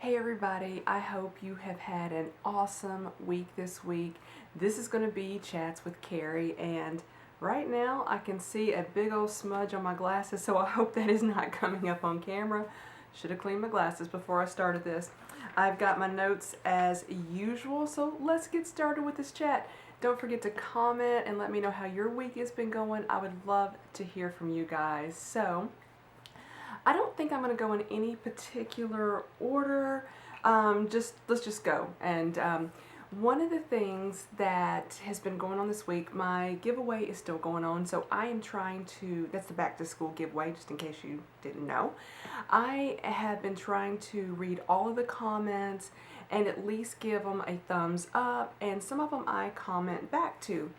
Hey everybody, I hope you have had an awesome week this week. This is going to be Chats with Karrie, and right now I can see a big old smudge on my glasses, so I hope that is not coming up on camera. Should have cleaned my glasses before I started this. I've got my notes as usual, so let's get started with this chat. Don't forget to comment and let me know how your week has been going. I would love to hear from you guys. So I don't think I'm going to go in any particular order. Let's just go. And one of the things that has been going on this week, my giveaway is still going on. So I am trying to, that's the back to school giveaway, just in case you didn't know. I have been trying to read all of the comments and at least give them a thumbs up. And some of them I comment back to.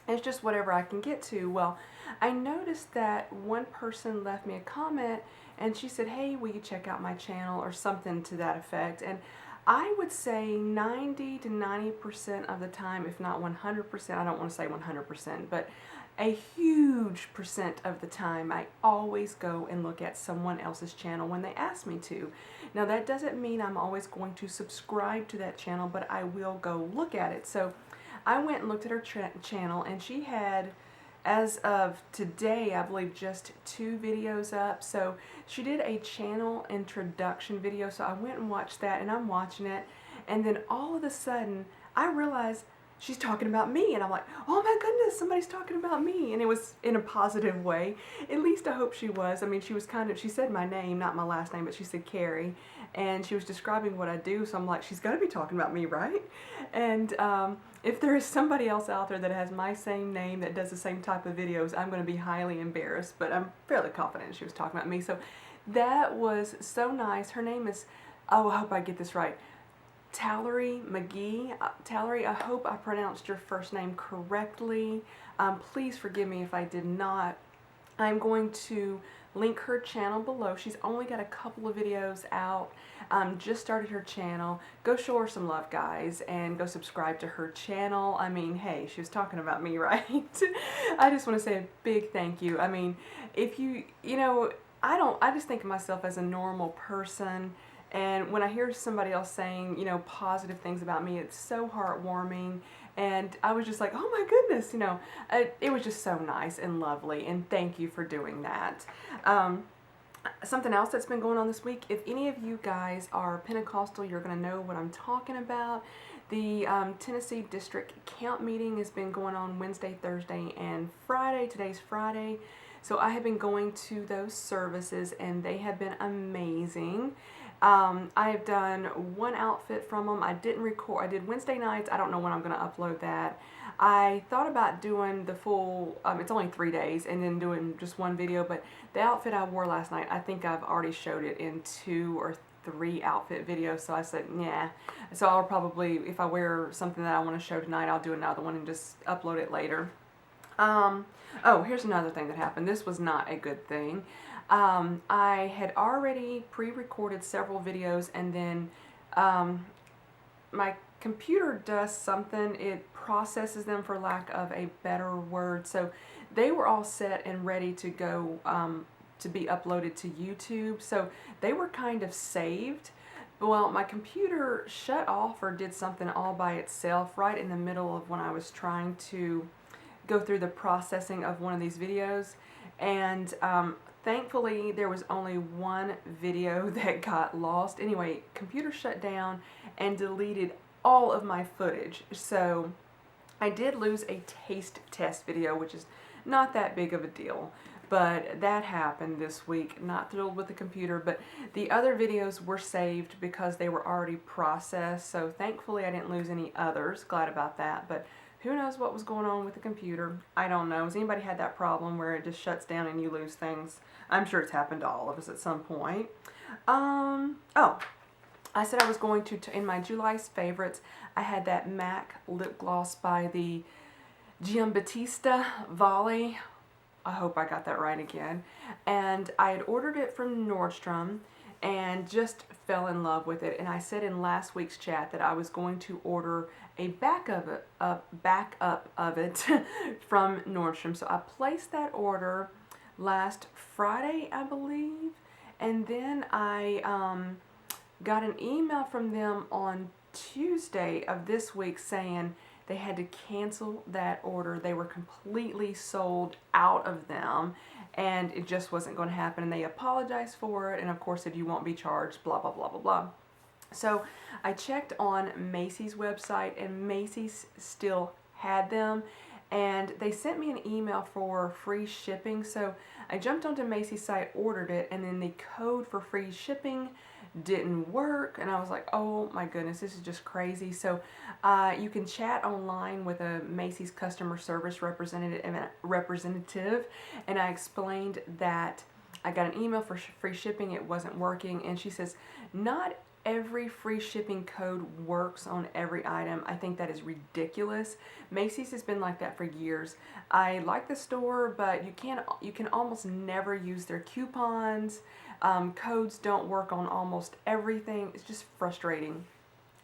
It's just whatever I can get to. Well, I noticed that one person left me a comment and she said, hey, will you check out my channel, or something to that effect. And I would say 90 to 90% of the time, if not 100%, I don't want to say 100%, but a huge percent of the time, I always go and look at someone else's channel when they ask me to. Now, that doesn't mean I'm always going to subscribe to that channel, but I will go look at it. So I went and looked at her channel, and she had, as of today, I believe, just 2 videos up. So she did a channel introduction video, so I went and watched that, and I'm watching it, and then all of a sudden I realized she's talking about me, and I'm like, oh my goodness, somebody's talking about me. And it was in a positive way. At least I hope she was. I mean, she was she said my name, not my last name, but she said Karrie, and she was describing what I do, so I'm like, she's got to be talking about me, right? And if there is somebody else out there that has my same name that does the same type of videos, I'm going to be highly embarrassed, but I'm fairly confident she was talking about me. So that was so nice. Her name is, oh, I hope I get this right, Tallery McGee. Tallery, I hope I pronounced your first name correctly. Please forgive me if I did not. I'm going to link her channel below. She's only got a couple of videos out. Just started her channel. Go show her some love, guys, and go subscribe to her channel. I mean, hey, she was talking about me, right? I just want to say a big thank you. I mean, if you know, I just think of myself as a normal person. And when I hear somebody else saying, you know, positive things about me, it's so heartwarming. And I was just like, oh my goodness, you know, it was just so nice and lovely. And thank you for doing that. Something else that's been going on this week, if any of you guys are Pentecostal, you're going to know what I'm talking about. The Tennessee District Count meeting has been going on Wednesday, Thursday, and Friday. Today's Friday. So I have been going to those services, and they have been amazing. I have done one outfit from them. I didn't record. I did Wednesday nights. I don't know when I'm going to upload that. I thought about doing the full, it's only 3 days, and then doing just one video, but the outfit I wore last night, I think I've already showed it in 2 or 3 outfit videos, so I said, yeah. So I'll probably, if I wear something that I want to show tonight, I'll do another one and just upload it later. Oh, here's another thing that happened. This was not a good thing. I had already pre-recorded several videos, and then my computer does something. It processes them, for lack of a better word. So they were all set and ready to go to be uploaded to YouTube. So they were kind of saved. Well, my computer shut off or did something all by itself right in the middle of when I was trying to go through the processing of one of these videos. And thankfully, there was only one video that got lost. Anyway, computer shut down and deleted all of my footage. So I did lose a taste test video, which is not that big of a deal. But that happened this week. Not thrilled with the computer, but the other videos were saved because they were already processed. So thankfully, I didn't lose any others. Glad about that. But who knows what was going on with the computer? I don't know. Has anybody had that problem where it just shuts down and you lose things? I'm sure it's happened to all of us at some point. Oh, I said I was going to, in my July's favorites, I had that MAC lip gloss by the Giambattista Volley. I hope I got that right again. And I had ordered it from Nordstrom and just fell in love with it. And I said in last week's chat that I was going to order a backup of it from Nordstrom. So I placed that order last Friday, I believe, and then I got an email from them on Tuesday of this week saying they had to cancel that order. They were completely sold out of them and it just wasn't going to happen, and they apologized for it, and of course said you won't be charged, blah blah blah blah blah. So I checked on Macy's website, and Macy's still had them, and they sent me an email for free shipping. So I jumped onto Macy's site, ordered it, and then the code for free shipping didn't work, and I was like, oh my goodness, this is just crazy. So you can chat online with a Macy's customer service representative, and I explained that I got an email for free shipping, it wasn't working, and she says not every free shipping code works on every item. I think that is ridiculous. Macy's has been like that for years. I like the store, but you can almost never use their coupons. Codes don't work on almost everything. It's just frustrating.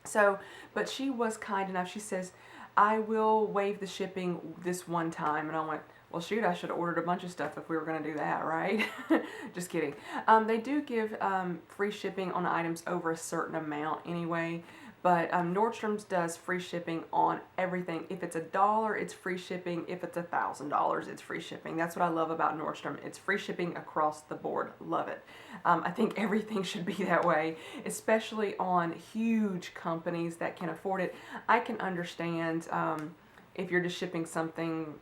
So, but she was kind enough. She says, I will waive the shipping this one time. And I went, well, shoot, I should have ordered a bunch of stuff if we were going to do that, right? Just kidding. They do give free shipping on items over a certain amount anyway. But Nordstrom's does free shipping on everything. If it's $1, it's free shipping. If it's $1,000, it's free shipping. That's what I love about Nordstrom. It's free shipping across the board. Love it. I think everything should be that way, especially on huge companies that can afford it. I can understand if you're just shipping something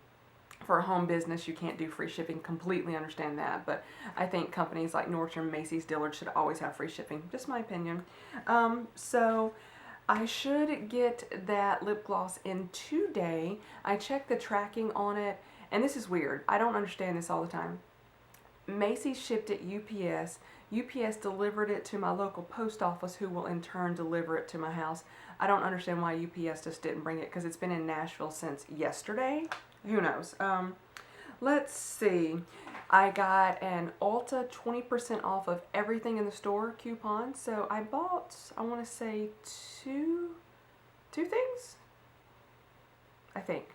for a home business, you can't do free shipping. Completely understand that, but I think companies like Nordstrom, Macy's, Dillard's should always have free shipping. Just my opinion. So I should get that lip gloss in today. I checked the tracking on it, and this is weird. I don't understand this all the time. Macy's shipped it UPS. UPS delivered it to my local post office, who will in turn deliver it to my house. I don't understand why UPS just didn't bring it, because it's been in Nashville since yesterday. Who knows? Let's see. I got an Ulta 20% off of everything in the store coupon. So I bought, I want to say two things? I think.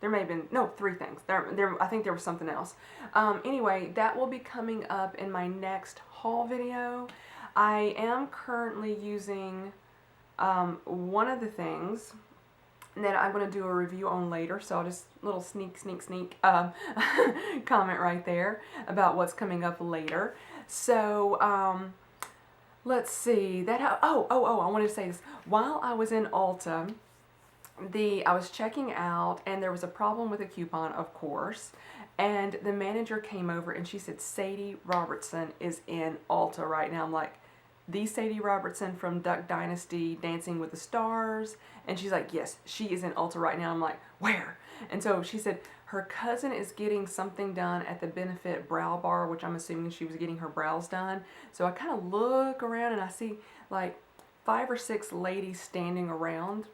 There may have been, no, 3 things. I think there was something else. Anyway, that will be coming up in my next haul video. I am currently using one of the things that I'm going to do a review on later, so I'll just little sneak comment right there about what's coming up later. So let's see that. I wanted to say this. While I was in Ulta, I was checking out, and there was a problem with a coupon, of course, and the manager came over and she said Sadie Robertson is in Ulta right now. I'm like, the Sadie Robertson from Duck Dynasty, Dancing with the Stars? And she's like, yes, she is in Ulta right now. I'm like, where? And so she said her cousin is getting something done at the Benefit Brow Bar, which I'm assuming she was getting her brows done. So I kind of look around and I see like 5 or 6 ladies standing around.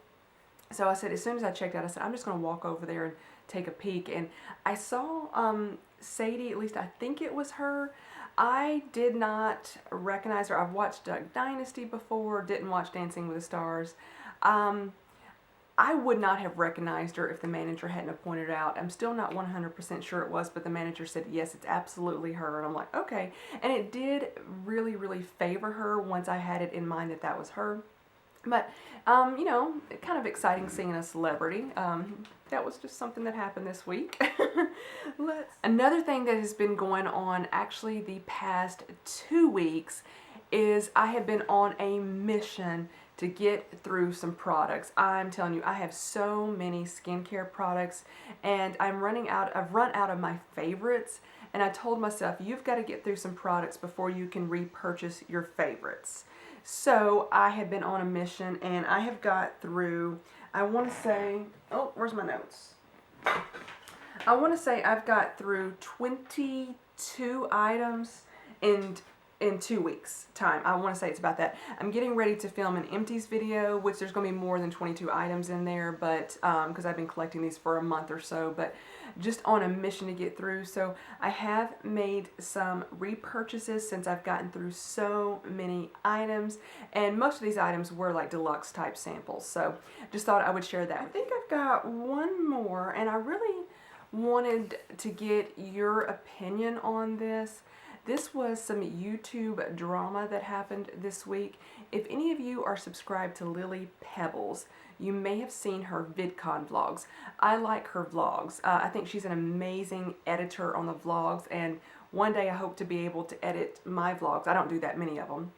So I said, as soon as I checked out, I said, I'm just going to walk over there and take a peek. And I saw Sadie, at least I think it was her. I did not recognize her. I've watched Duck Dynasty before, didn't watch Dancing with the Stars. I would not have recognized her if the manager hadn't pointed it out. I'm still not 100% sure it was, but the manager said, yes, it's absolutely her. And I'm like, okay. And it did really, really favor her once I had it in mind that that was her. But, you know, kind of exciting seeing a celebrity. That was just something that happened this week. Another thing that has been going on actually the past 2 weeks is I have been on a mission to get through some products. I'm telling you, I have so many skincare products, and I've run out of my favorites, and I told myself, you've got to get through some products before you can repurchase your favorites. So I have been on a mission, and I have got through, I want to say, oh, where's my notes? I want to say I've got through 22 items in 2 weeks time. I want to say it's about that. I'm getting ready to film an empties video, which there's going to be more than 22 items in there, but because I've been collecting these for a month or so, but just on a mission to get through. So I have made some repurchases since I've gotten through so many items, and most of these items were like deluxe type samples, so just thought I would share that. I think I've got one more, and I really wanted to get your opinion on this. This was some YouTube drama that happened this week. If any of you are subscribed to Lily Pebbles, you may have seen her VidCon vlogs. I like her vlogs. I think she's an amazing editor on the vlogs, and one day I hope to be able to edit my vlogs. I don't do that many of them,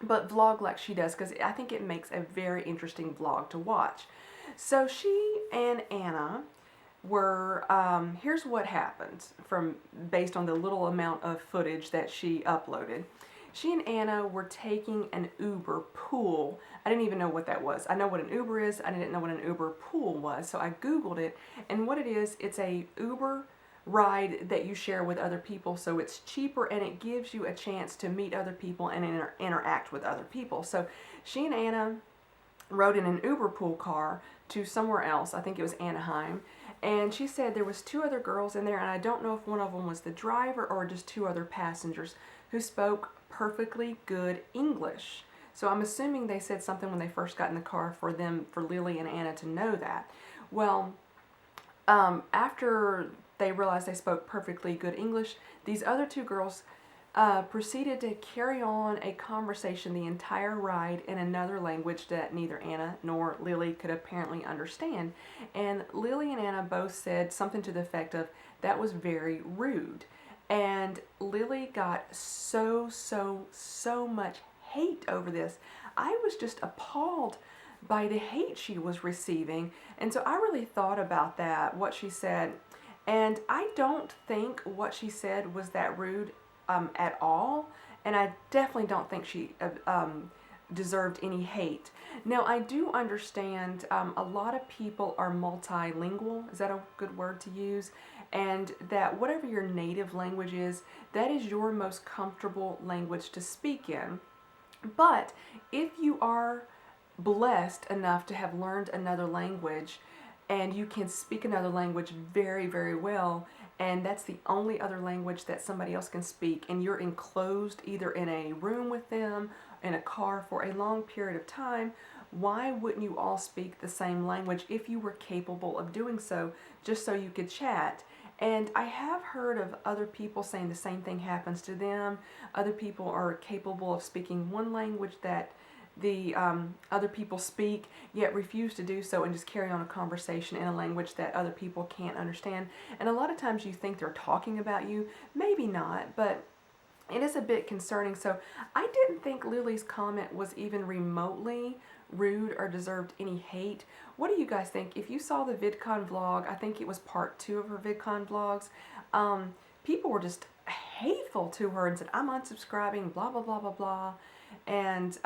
but vlog like she does, because I think it makes a very interesting vlog to watch. So she and Anna were, here's what happened based on the little amount of footage that she uploaded. She and Anna were taking an Uber pool. I didn't even know what that was. I know what an Uber is. I didn't know what an Uber pool was. So I Googled it, and what it is, it's a Uber ride that you share with other people, so it's cheaper and it gives you a chance to meet other people and interact with other people. So she and Anna rode in an Uber pool car to somewhere else. I think it was Anaheim. And she said there was 2 other girls in there, and I don't know if one of them was the driver or just 2 other passengers who spoke perfectly good English. So I'm assuming they said something when they first got in the car for Lily and Anna to know that. Well, after they realized they spoke perfectly good English, these other 2 girls proceeded to carry on a conversation the entire ride in another language that neither Anna nor Lily could apparently understand. And Lily and Anna both said something to the effect of, "That was very rude." And Lily got so much hate over this. I was just appalled by the hate she was receiving. And so I really thought about that, what she said. And I don't think what she said was that rude at all, and I definitely don't think she deserved any hate. Now, I do understand a lot of people are multilingual, is that a good word to use? And that whatever your native language is, that is your most comfortable language to speak in. But if you are blessed enough to have learned another language, and you can speak another language very well, and that's the only other language that somebody else can speak, and you're enclosed either in a room with them, in a car for a long period of time, why wouldn't you all speak the same language if you were capable of doing so, just so you could chat? And I have heard of other people saying the same thing happens to them. Other people are capable of speaking one language that the other people speak, yet refuse to do so and just carry on a conversation in a language that other people can't understand. And a lot of times you think they're talking about you, maybe not, but it is a bit concerning. So I didn't think Lily's comment was even remotely rude or deserved any hate. What do you guys think? If you saw the VidCon vlog, I think it was part 2 of her VidCon vlogs, people were just hateful to her and said, "I'm unsubscribing, blah blah blah blah blah." And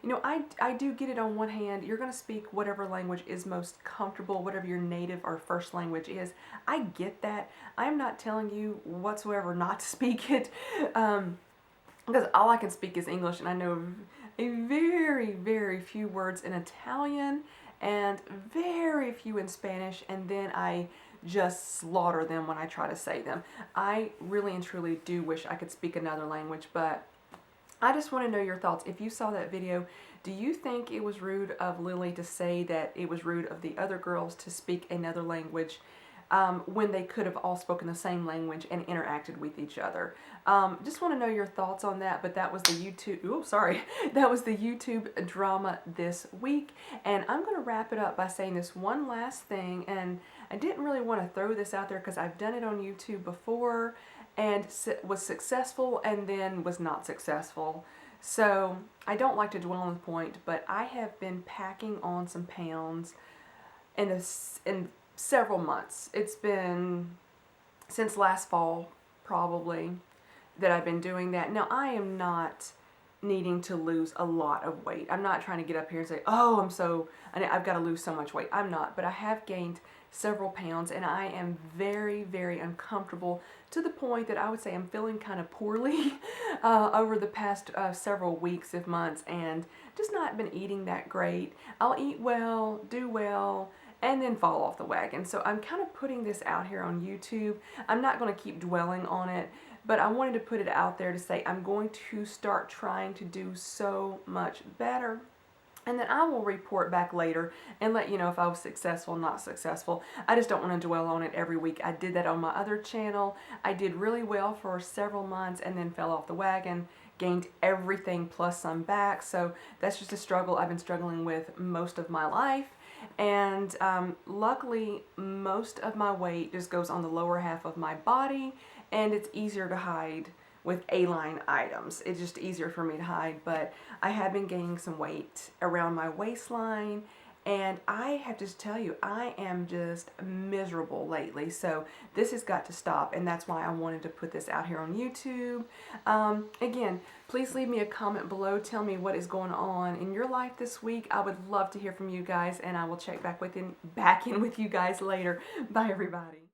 you know, I do get it. On one hand, you're going to speak whatever language is most comfortable, whatever your native or first language is. I get that. I'm not telling you whatsoever not to speak it, because all I can speak is English, and I know a very few words in Italian and very few in Spanish, and then I just slaughter them when I try to say them. I really and truly do wish I could speak another language, but I just want to know your thoughts. If you saw that video, do you think it was rude of Lily to say that it was rude of the other girls to speak another language when they could have all spoken the same language and interacted with each other? Just want to know your thoughts on that. But that was the that was the YouTube drama this week. And I'm going to wrap it up by saying this one last thing. And I didn't really want to throw this out there because I've done it on YouTube before and was successful and then was not successful. So I don't like to dwell on the point, but I have been packing on some pounds in several months. It's been since last fall probably that I've been doing that. Now, I am not needing to lose a lot of weight. I'm not trying to get up here and say, "Oh, I've got to lose so much weight." I'm not, but I have gained several pounds, and I am very uncomfortable, to the point that I would say I'm feeling kind of poorly over the past several weeks of months, and just not been eating that great. I'll eat well, do well, and then fall off the wagon. So I'm kind of putting this out here on YouTube. I'm not going to keep dwelling on it, but I wanted to put it out there to say I'm going to start trying to do so much better. And then I will report back later and let you know if I was successful or not successful. I just don't want to dwell on it every week. I did that on my other channel. I did really well for several months and then fell off the wagon, gained everything plus some back. So that's just a struggle I've been struggling with most of my life. And luckily, most of my weight just goes on the lower half of my body, and it's easier to hide with A-line items. It's just easier for me to hide, but I have been gaining some weight around my waistline, and I have to tell you, I am just miserable lately. So this has got to stop, and that's why I wanted to put this out here on YouTube. Again, please leave me a comment below. Tell me what is going on in your life this week. I would love to hear from you guys, and I will check back in with you guys later. Bye, everybody.